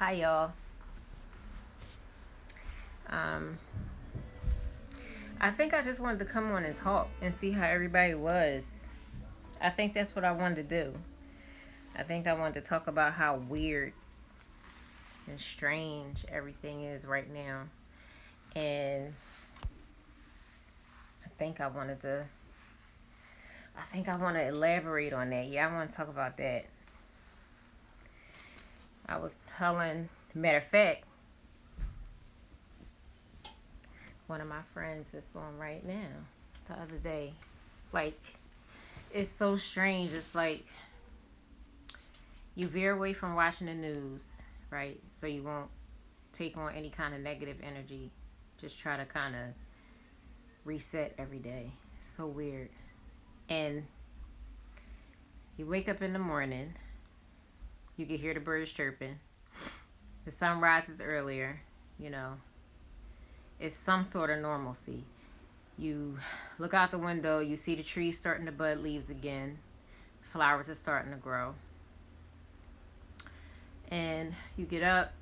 Hi, y'all. Um, I think I just wanted to come on and talk and see how everybody was. I think that's what I wanted to do. I think I wanted to talk about how weird and strange everything is right now. And I think I wanted to, I think I want to elaborate on that. Yeah, I want to talk about that. I was telling, matter of fact, one of my friends is on right now the other day. Like, it's so strange. It's like you veer away from watching the news, right? So you won't take on any kind of negative energy. Just try to kind of reset every day. It's so weird. And you wake up in the morning, you can hear the birds chirping. The sun rises earlier, you know. It's some sort of normalcy. You look out the window, you see the trees starting to bud leaves again. Flowers are starting to grow. And you get up,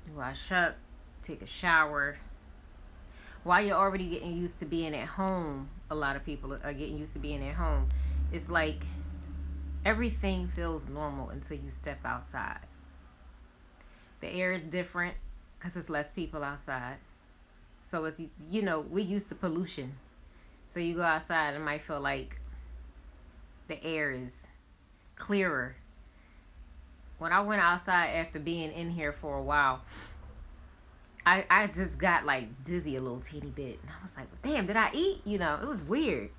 you wash up, take a shower. While you're already getting used to being at home, a lot of people are getting used to being at home. It's like everything feels normal until you step outside. The air is different because there's less people outside. So it's, we used to pollution. So you go outside, it might feel like the air is clearer. When I went outside after being in here for a while, I just got like dizzy a little teeny bit. And I was like, damn, did I eat? It was weird.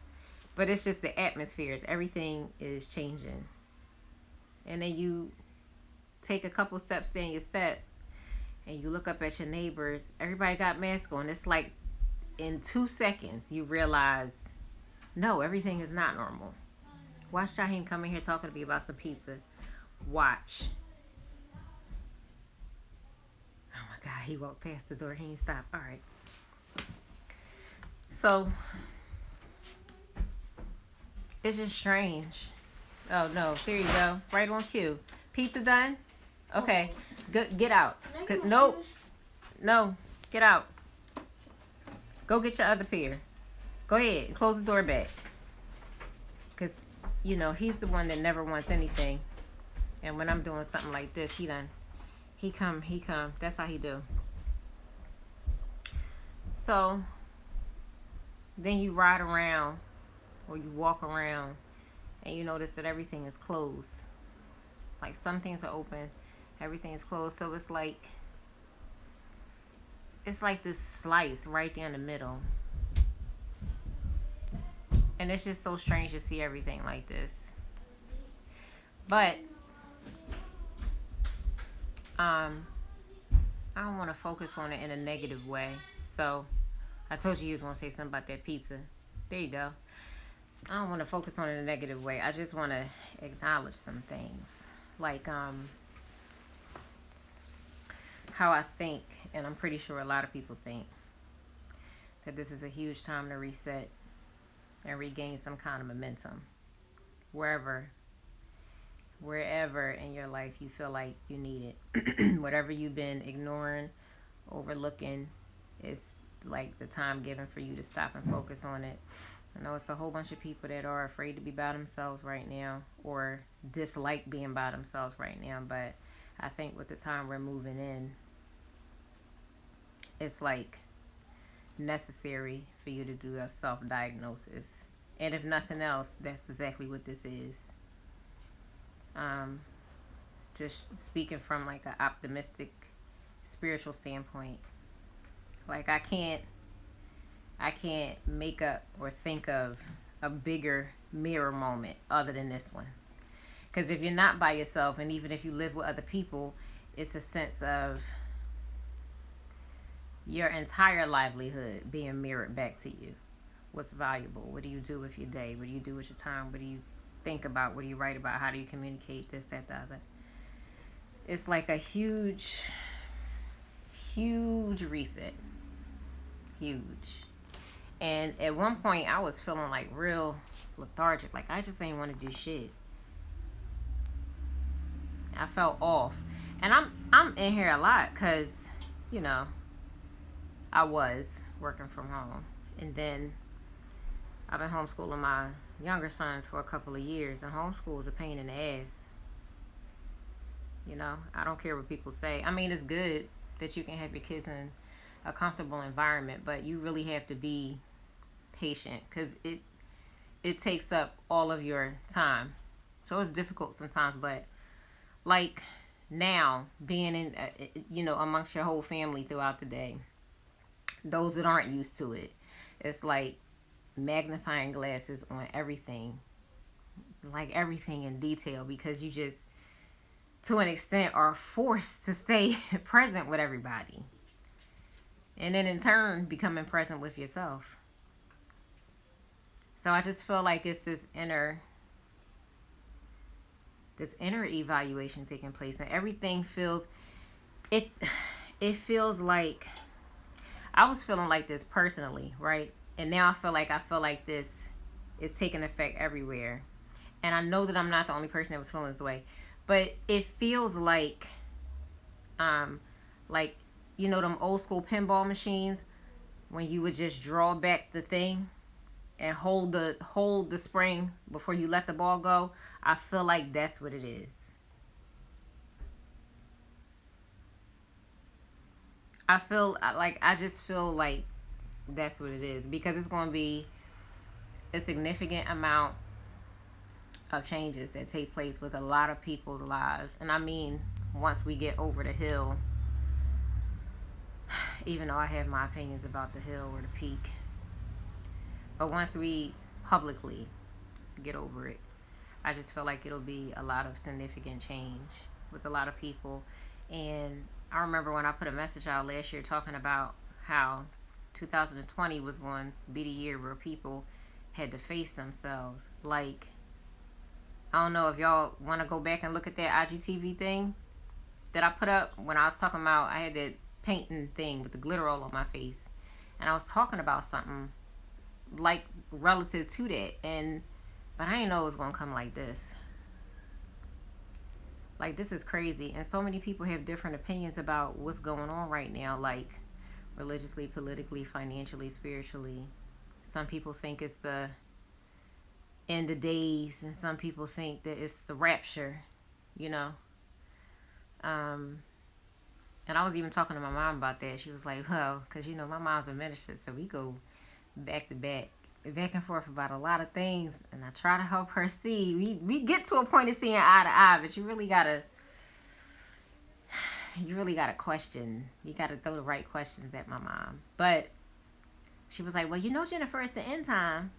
But it's just the atmospheres. Everything is changing. And then you take a couple steps down your step and you look up at your neighbors. Everybody got masks on. It's like in 2 seconds you realize, no, everything is not normal. Watch Jaheim come in here talking to me about some pizza. Watch. Oh my God, he walked past the door. He ain't stopped. All right. So, it's just strange. Oh no, there you go. Right on cue. Pizza done? Okay. Good. Get out. Nope. No. Get out. Go get your other pair. Go ahead and close the door back. Because, he's the one that never wants anything. And when I'm doing something like this, he come. That's how he do. So, then you ride around or you walk around and you notice that everything is closed. Like some things are open, everything is closed. So it's like this slice right there in the middle. And it's just so strange to see everything like this. But I don't want to focus on it in a negative way. So I told you was going to say something about that pizza. There you go. I don't want to focus on it in a negative way. I just want to acknowledge some things. Like how I think, and I'm pretty sure a lot of people think, that this is a huge time to reset and regain some kind of momentum. Wherever in your life you feel like you need it. Whatever you've been ignoring, overlooking, it's like the time given for you to stop and focus on it. I know it's a whole bunch of people that are afraid to be by themselves right now or dislike being by themselves right now, but I think with the time we're moving in, it's like necessary for you to do a self-diagnosis. And if nothing else, that's exactly what this is. Just speaking from like an optimistic spiritual standpoint. Like I can't make up or think of a bigger mirror moment other than this one. Because if you're not by yourself, and even if you live with other people, it's a sense of your entire livelihood being mirrored back to you. What's valuable? What do you do with your day? What do you do with your time? What do you think about? What do you write about? How do you communicate this, that, the other? It's like a huge reset. Huge. And at one point, I was feeling like real lethargic. Like I just ain't want to do shit. I felt off. And I'm in here a lot because, you know, I was working from home. And then I've been homeschooling my younger sons for a couple of years. And homeschool is a pain in the ass. You know, I don't care what people say. I mean, it's good that you can have your kids in a comfortable environment, but you really have to be patient because it takes up all of your time. So it's difficult sometimes, but like now being in amongst your whole family throughout the day, those that aren't used to it, it's like magnifying glasses on everything, like everything in detail, because you just to an extent are forced to stay present with everybody, and then in turn becoming present with yourself. So I just feel like it's this inner evaluation taking place, and everything feels it it feels like I was feeling like this personally, right? And now I feel like this is taking effect everywhere. And I know that I'm not the only person that was feeling this way. But it feels um like them old school pinball machines when you would just draw back the thing and hold the spring before you let the ball go. I feel like that's what it is. I just feel like that's what it is, because it's going to be a significant amount of changes that take place with a lot of people's lives. And I mean, once we get over the hill, even though I have my opinions about the hill or the peak, but once we publicly get over it, I just feel like it'll be a lot of significant change with a lot of people. And I remember when I put a message out last year talking about how 2020 was going to be the year where people had to face themselves. Like, I don't know if y'all want to go back and look at that IGTV thing that I put up when I was talking about I had that painting thing with the glitter all on my face. And I was talking about something like relative to that. But I didn't know it was going to come like this. Like, this is crazy. And so many people have different opinions about what's going on right now, like religiously, politically, financially, spiritually. Some people think it's the end of days, and some people think that it's the rapture, you know. Um, and I was even talking to my mom about that. She was like, well, because, my mom's a minister, so we go back to back and forth about a lot of things, and I try to help her see. We get to a point of seeing eye to eye, but you really gotta question. You gotta throw the right questions at my mom. But she was like, well, Jennifer, it's the end time.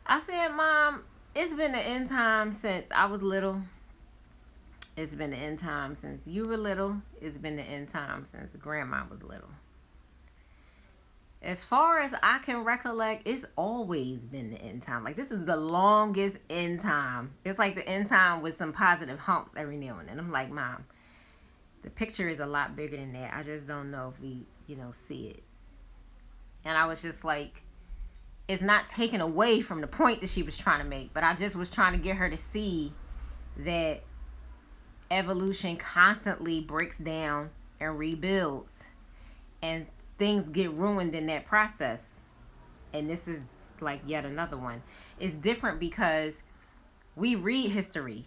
I said, Mom, it's been the end time since I was little. It's been the end time since you were little. It's been the end time since grandma was little. As far as I can recollect, it's always been the end time. Like, this is the longest end time. It's like the end time with some positive humps every now and then. I'm like, Mom, the picture is a lot bigger than that. I just don't know if we, see it. And I was just like, it's not taken away from the point that she was trying to make, but I just was trying to get her to see that evolution constantly breaks down and rebuilds, and things get ruined in that process. And this is like yet another one. It's different because we read history,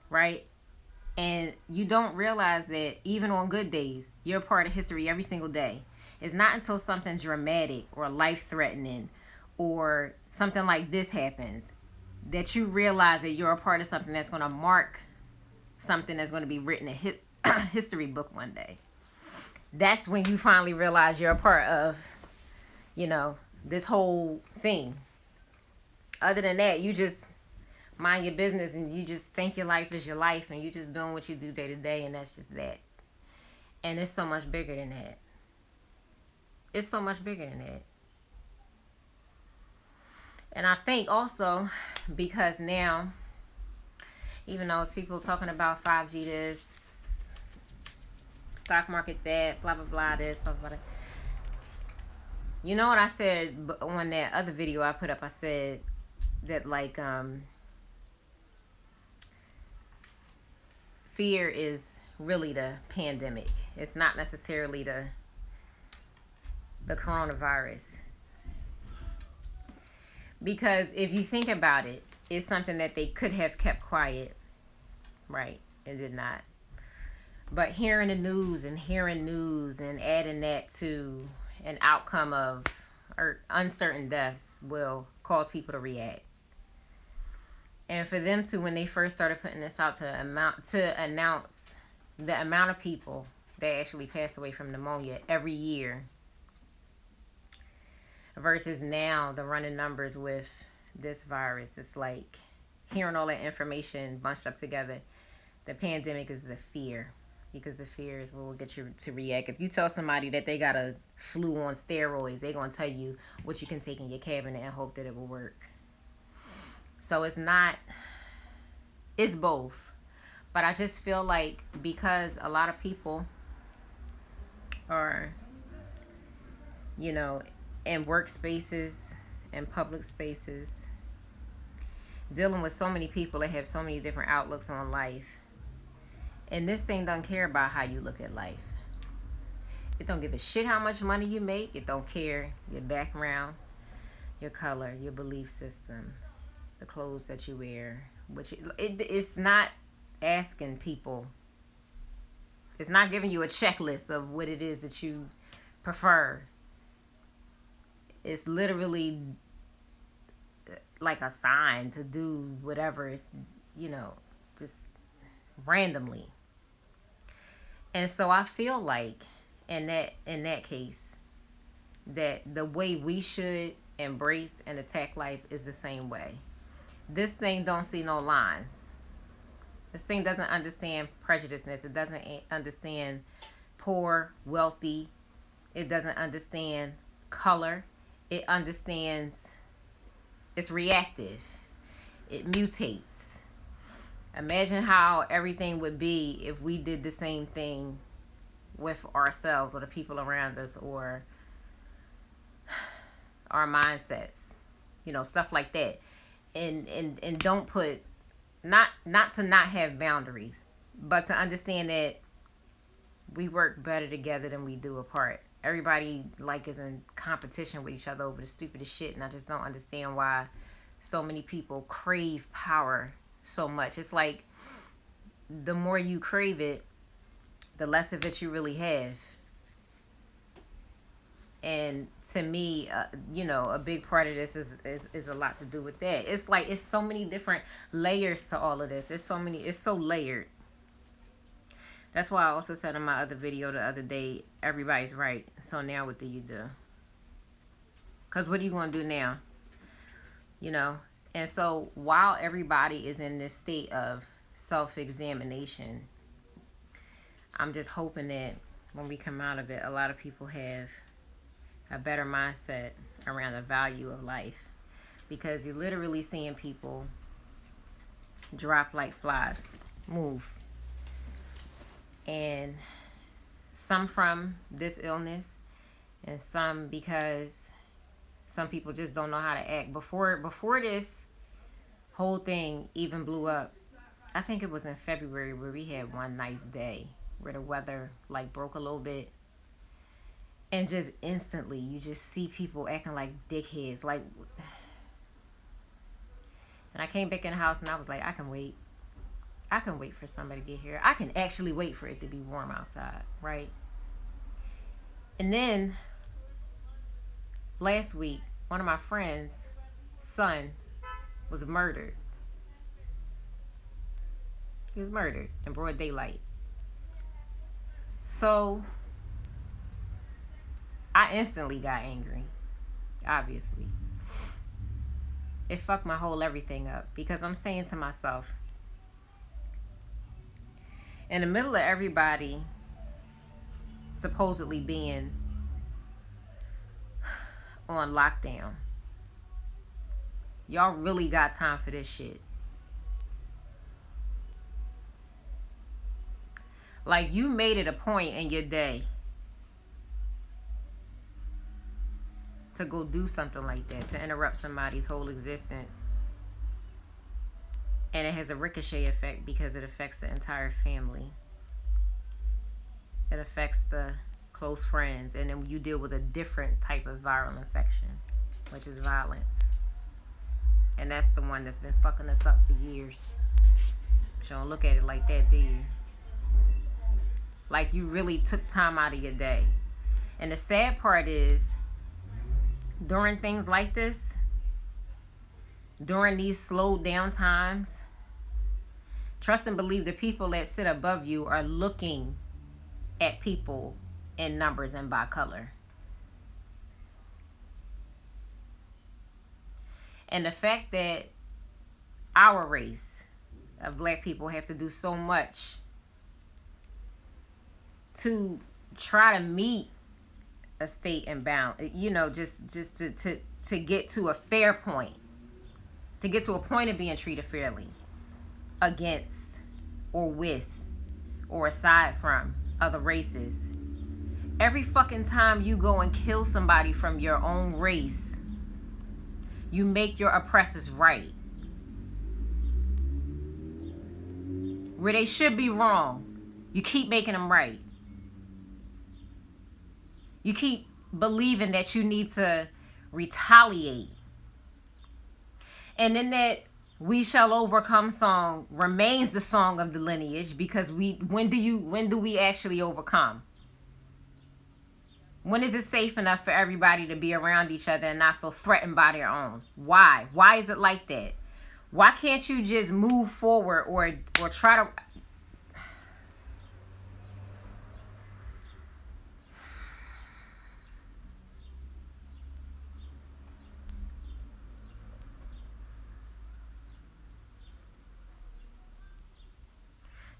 right? And you don't realize that even on good days, you're a part of history every single day. It's not until something dramatic or life threatening or something like this happens that you realize that you're a part of something that's going to mark something that's going to be written in history book one day. That's when you finally realize you're a part of, this whole thing. Other than that, you just mind your business and you just think your life is your life and you just doing what you do day to day, and that's just that. And it's so much bigger than that. It's so much bigger than that. And I think also because now, even though it's people talking about 5G this, stock market that, blah, blah, blah, this, blah, blah, blah. You know what I said on that other video I put up? I said that, fear is really the pandemic. It's not necessarily the coronavirus. Because if you think about it, it's something that they could have kept quiet, right? And did not. But hearing the news and adding that to an outcome of or uncertain deaths will cause people to react. And for them to, when they first started putting this out, to announce the amount of people that actually passed away from pneumonia every year versus now the running numbers with this virus, it's like hearing all that information bunched up together. The pandemic is the fear, because the fear is what will get you to react. If you tell somebody that they got a flu on steroids, they're going to tell you what you can take in your cabinet and hope that it will work. So it's both. But I just feel like because a lot of people are, in workspaces and public spaces, dealing with so many people that have so many different outlooks on life. And this thing don't care about how you look at life. It don't give a shit how much money you make. It don't care your background, your color, your belief system, the clothes that you wear. It's not asking people. It's not giving you a checklist of what it is that you prefer. It's literally like a sign to do whatever. It's, just randomly. And so I feel like in that case, that the way we should embrace and attack life is the same way. This thing don't see no lines. This thing doesn't understand prejudiceness. It doesn't understand poor, wealthy. It doesn't understand color. It understands, it's reactive. It mutates. Imagine how everything would be if we did the same thing with ourselves or the people around us or our mindsets, stuff like that. And don't put, not to not have boundaries, but to understand that we work better together than we do apart. Everybody is in competition with each other over the stupidest shit, and I just don't understand why so many people crave power so much. It's like the more you crave it, the less of it you really have. And to me, a big part of this is a lot to do with that. It's like it's so many different layers to all of this. It's so layered. That's why I also said in my other video the other day, everybody's right. So now what do you do? Because what are you going to do now? And so while everybody is in this state of self-examination, I'm just hoping that when we come out of it, a lot of people have a better mindset around the value of life. Because you're literally seeing people drop like flies, move. And some from this illness, and some because some people just don't know how to act. Before this whole thing even blew up, I think it was in February where we had one nice day where the weather broke a little bit. And just instantly, you just see people acting like dickheads. And I came back in the house and I was like, I can wait. I can wait for somebody to get here. I can actually wait for it to be warm outside, right? And then last week, one of my friends' son was murdered. He was murdered in broad daylight. So I instantly got angry, obviously. It fucked my whole everything up because I'm saying to myself, in the middle of everybody supposedly being on lockdown, y'all really got time for this shit. You made it a point in your day to go do something like that, to interrupt somebody's whole existence. And it has a ricochet effect because it affects the entire family. it affects the close friends, and then you deal with a different type of viral infection, which is violence. And that's the one that's been fucking us up for years. But you don't look at it like that, do you? Like you really took time out of your day. And the sad part is, during things like this, during these slowed down times, trust and believe the people that sit above you are looking at people in numbers and by color. And the fact that our race of black people have to do so much to try to meet a state and bound, you know, just to get to a fair point, to get to a point of being treated fairly against or with or aside from other races. Every fucking time you go and kill somebody from your own race, you make your oppressors right. Where they should be wrong, you keep making them right. You keep believing that you need to retaliate. And then that "We Shall Overcome" song remains the song of the lineage, because when do we actually overcome? When is it safe enough for everybody to be around each other and not feel threatened by their own? Why? Why is it like that? Why can't you just move forward or try to...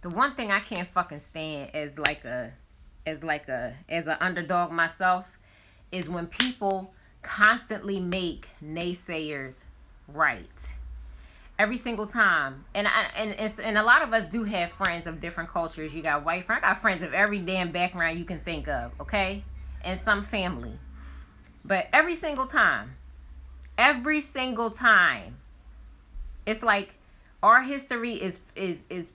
The one thing I can't fucking stand as an underdog myself is when people constantly make naysayers right. Every single time. And a lot of us do have friends of different cultures. You got white friends. I got friends of every damn background you can think of, okay? And some family. But every single time, it's like our history is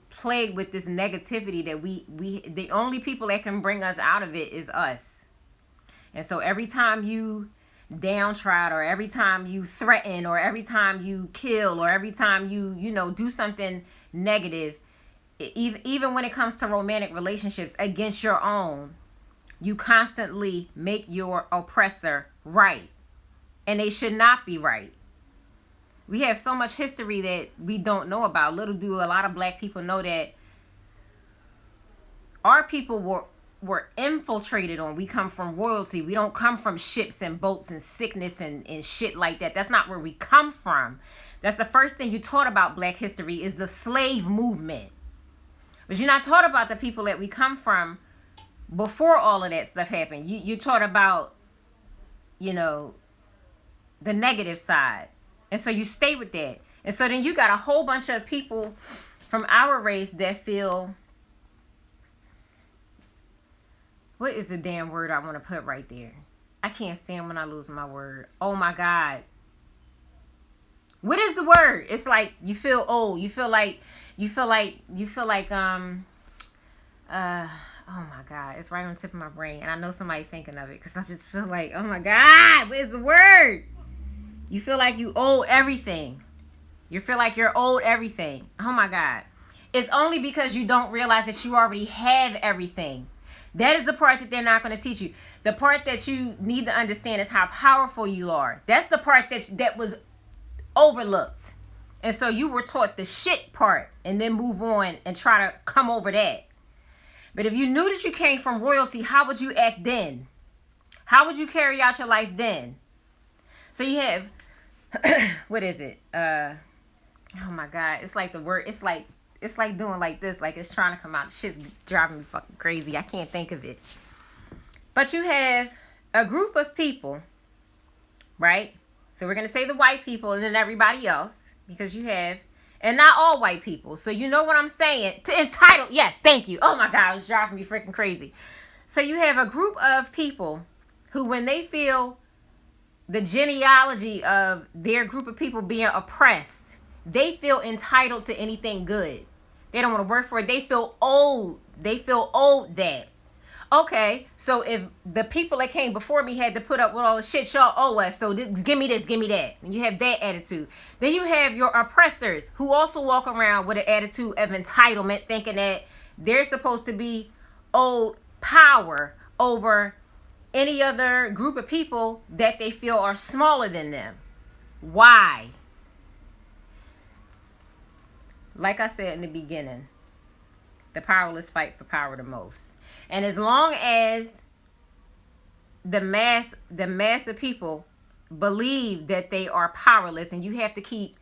plagued with this negativity that we the only people that can bring us out of it is us. And so every time you downtrod, or every time you threaten, or every time you kill, or every time you do something negative, even when it comes to romantic relationships against your own, you constantly make your oppressor right, and they should not be right. We have so much history that we don't know about. Little do a lot of black people know that our people were infiltrated on. We come from royalty. We don't come from ships and boats and sickness and shit like that. That's not where we come from. That's the first thing you taught about black history, is the slave movement. But you're not taught about the people that we come from before all of that stuff happened. You taught about, the negative side. And so you stay with that. And so then you got a whole bunch of people from our race that feel... What is the damn word I want to put right there? I can't stand when I lose my word. Oh my God. What is the word? It's like you feel old. You feel like oh my God. It's right on the tip of my brain. And I know somebody's thinking of it, because I just feel like, oh my God, what is the word? You feel like you owe everything. You feel like you're owed everything. Oh my God. It's only because you don't realize that you already have everything. That is the part that they're not going to teach you. The part that you need to understand is how powerful you are. That's the part that was overlooked. And so you were taught the shit part, and then move on and try to come over that. But if you knew that you came from royalty, how would you act then? How would you carry out your life then? So you have, what is it? Oh my God. It's like the word, it's like doing like this, like it's trying to come out. Shit's driving me fucking crazy. I can't think of it. But you have a group of people, right? So we're going to say the white people and then everybody else, because you have, and not all white people. So you know what I'm saying? To entitle, yes, thank you. Oh my God, it's driving me freaking crazy. So you have a group of people who, when they feel the genealogy of their group of people being oppressed, they feel entitled to anything good. They don't want to work for it. They feel owed. They feel owed that. Okay, so if the people that came before me had to put up with all the shit y'all owe us, so give me this, give me that. And you have that attitude. Then you have your oppressors who also walk around with an attitude of entitlement, thinking that they're supposed to be owed power over any other group of people that they feel are smaller than them. Why? Like I said in the beginning, the powerless fight for power the most. And as long as the mass of people believe that they are powerless, and you have to keep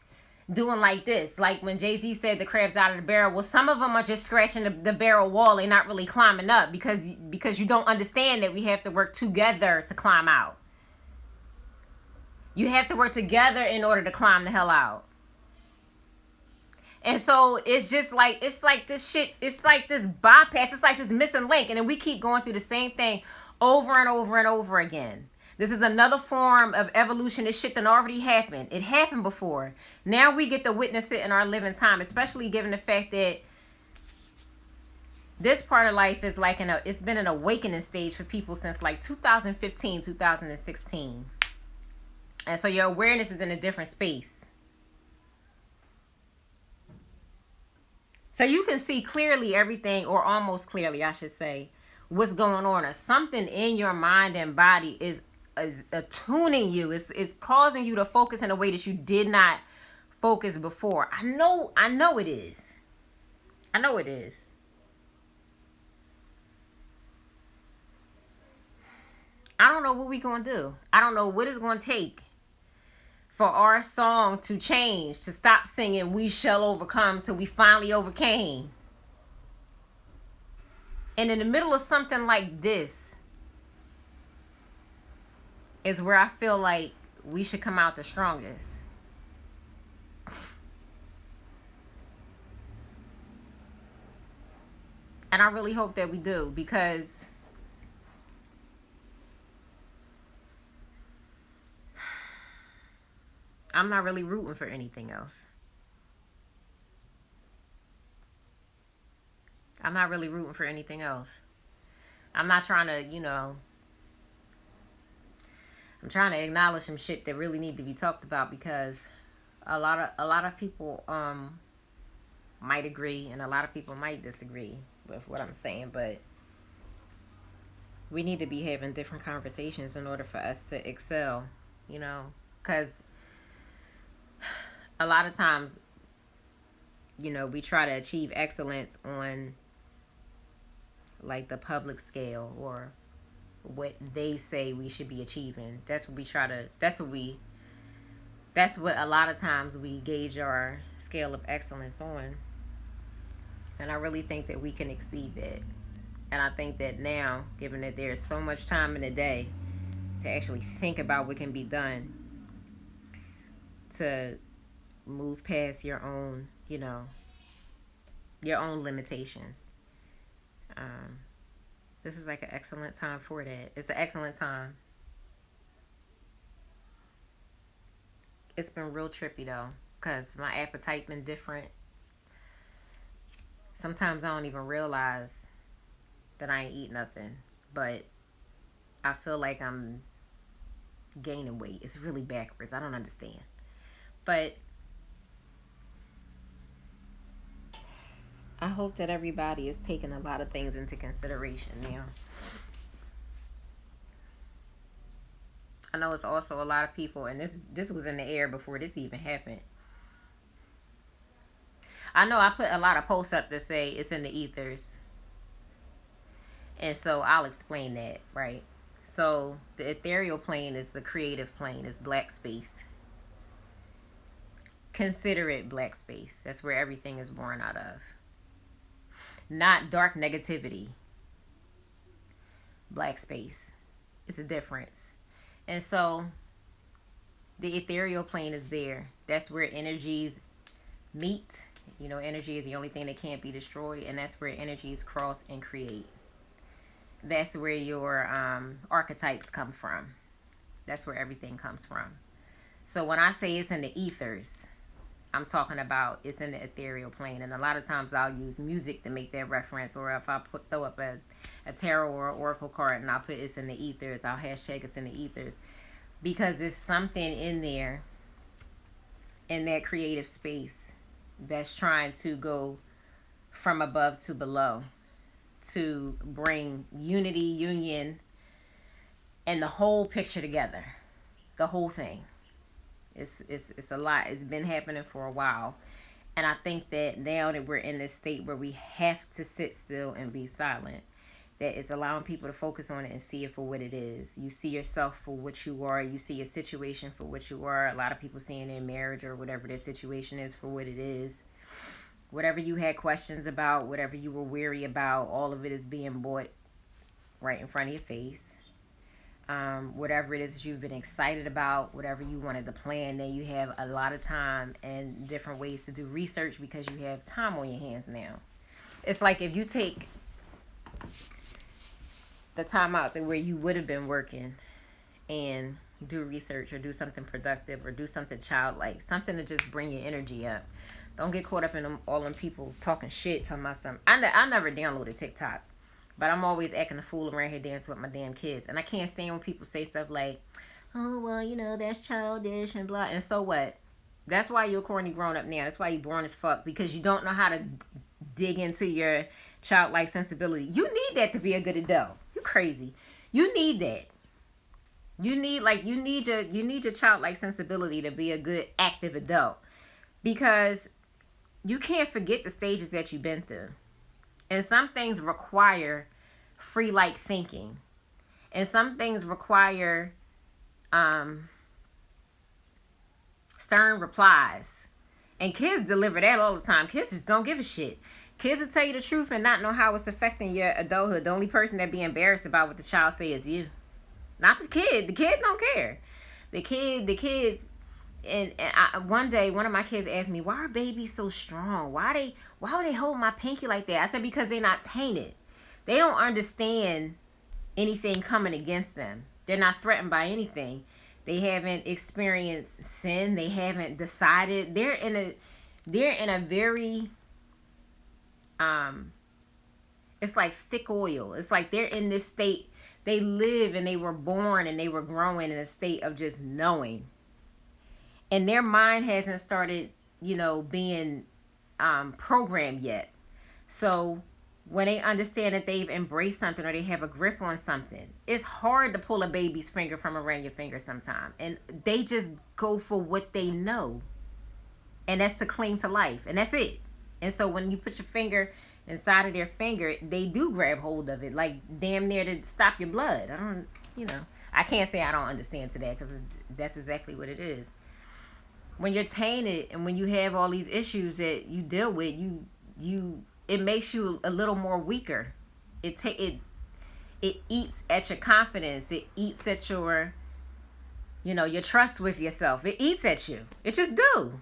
doing like this, like when Jay-Z said the crab's out of the barrel. Well, some of them are just scratching the barrel wall and not really climbing up, because you don't understand that we have to work together to climb out. You have to work together in order to climb the hell out. And so it's just like, it's like this shit, it's like this bypass, it's like this missing link. And then we keep going through the same thing over and over and over again. This is another form of evolution. This shit that already happened. It happened before. Now we get to witness it in our living time, especially given the fact that this part of life is like it's been an awakening stage for people since like 2015, 2016. And so your awareness is in a different space. So you can see clearly everything, or almost clearly, I should say, what's going on. Or something in your mind and body is attuning you. It's causing you to focus in a way that you did not focus before. I know it is. I know it is. I don't know what we're going to do. I don't know what it's going to take for our song to change, to stop singing "We shall overcome" till we finally overcame. And in the middle of something like this is where I feel like we should come out the strongest. And I really hope that we do, because I'm not really rooting for anything else. I'm not really rooting for anything else. I'm not trying to, I'm trying to acknowledge some shit that really need to be talked about, because a lot of people might agree and a lot of people might disagree with what I'm saying, but we need to be having different conversations in order for us to excel, because a lot of times, we try to achieve excellence on like the public scale, or what they say we should be achieving. That's what a lot of times we gauge our scale of excellence on. And I really think that we can exceed that. And I think that now, given that there's so much time in the day to actually think about what can be done to move past your own, your own limitations. This is like an excellent time for that. It's an excellent time. It's been real trippy though, because my appetite been different. Sometimes I don't even realize that I ain't eat nothing, but I feel like I'm gaining weight. It's really backwards. I don't understand. But I hope that everybody is taking a lot of things into consideration now. I know it's also a lot of people, and this was in the air before this even happened. I know I put a lot of posts up that say it's in the ethers. And so I'll explain that, right? So the ethereal plane is the creative plane, is black space. Consider it black space. That's where everything is born out of. Not dark negativity. Black space. It's a difference. And so the ethereal plane is there. That's where energies meet. Energy is the only thing that can't be destroyed. And that's where energies cross and create. That's where your archetypes come from. That's where everything comes from. So when I say it's in the ethers, I'm talking about it's in the ethereal plane. And a lot of times I'll use music to make that reference, or if I throw up a tarot or an oracle card and I'll put it's in the ethers, I'll hashtag it's in the ethers, because there's something in there, in that creative space, that's trying to go from above to below to bring unity, union, and the whole picture together. The whole thing. It's a lot. It's been happening for a while. And I think that now that we're in this state where we have to sit still and be silent, that it's allowing people to focus on it and see it for what it is. You see yourself for what you are. You see your situation for what you are. A lot of people seeing their marriage or whatever their situation is for what it is. Whatever you had questions about, whatever you were weary about, all of it is being brought right in front of your face. Whatever it is that you've been excited about, whatever you wanted to plan, then you have a lot of time and different ways to do research because you have time on your hands now. It's like if you take the time out where you would have been working and do research or do something productive or do something childlike, something to just bring your energy up. Don't get caught up in all them people talking shit, talking about something. I never downloaded TikTok. But I'm always acting a fool around here dancing with my damn kids. And I can't stand when people say stuff like, oh, well, you know, that's childish and blah. And so what? That's why you're corny grown up now. That's why you're born as fuck. Because you don't know how to dig into your childlike sensibility. You need that to be a good adult. You crazy. You need that. You need your childlike sensibility to be a good active adult. Because you can't forget the stages that you've been through. And some things require free-like thinking. And some things require stern replies. And kids deliver that all the time. Kids just don't give a shit. Kids will tell you the truth and not know how it's affecting your adulthood. The only person that be embarrassed about what the child say is you. Not the kid. The kid don't care. The kids... And one day, one of my kids asked me, why are babies so strong? Why would they hold my pinky like that? I said, because they're not tainted. They don't understand anything coming against them. They're not threatened by anything. They haven't experienced sin. They haven't decided. They're in a very, it's like thick oil. It's like they're in this state. They live and they were born and they were growing in a state of just knowing. And their mind hasn't started, being programmed yet. So when they understand that they've embraced something or they have a grip on something, it's hard to pull a baby's finger from around your finger sometimes. And they just go for what they know. And that's to cling to life. And that's it. And so when you put your finger inside of their finger, they do grab hold of it, like damn near to stop your blood. I can't say I don't understand to that because that's exactly what it is. When you're tainted and when you have all these issues that you deal with, it makes you a little more weaker. It eats at your confidence. It eats at your trust with yourself. It eats at you. It just do.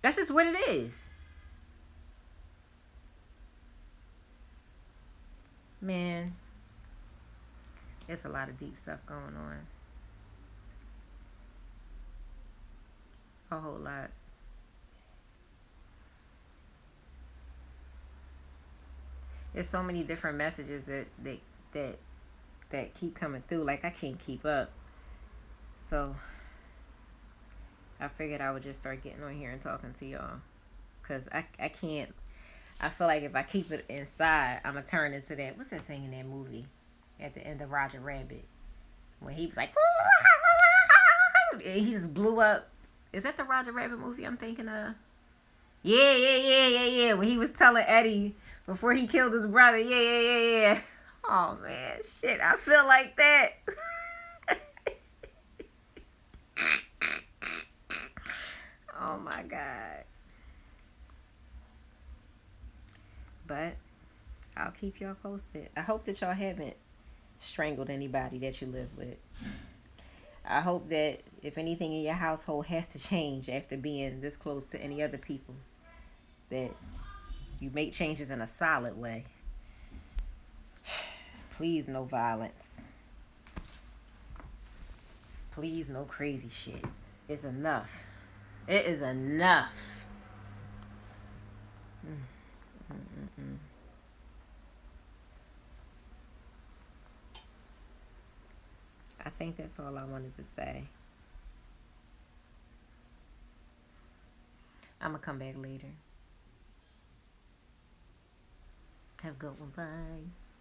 That's just what it is. Man, it's a lot of deep stuff going on. A whole lot. There's so many different messages that keep coming through. Like I can't keep up. So I figured I would just start getting on here and talking to y'all. Cause I can't. I feel like if I keep it inside, I'ma turn into that. What's that thing in that movie? At the end of Roger Rabbit, when he was like, he just blew up. Is that the Roger Rabbit movie I'm thinking of? Yeah. When he was telling Eddie before he killed his brother. Yeah. Oh, man. Shit, I feel like that. Oh, my God. But I'll keep y'all posted. I hope that y'all haven't strangled anybody that you live with. I hope that if anything in your household has to change after being this close to any other people, that you make changes in a solid way. Please, no violence. Please, no crazy shit. It's enough. It is enough. Mm-mm-mm. I think that's all I wanted to say. I'm gonna come back later. Have a good one. Bye.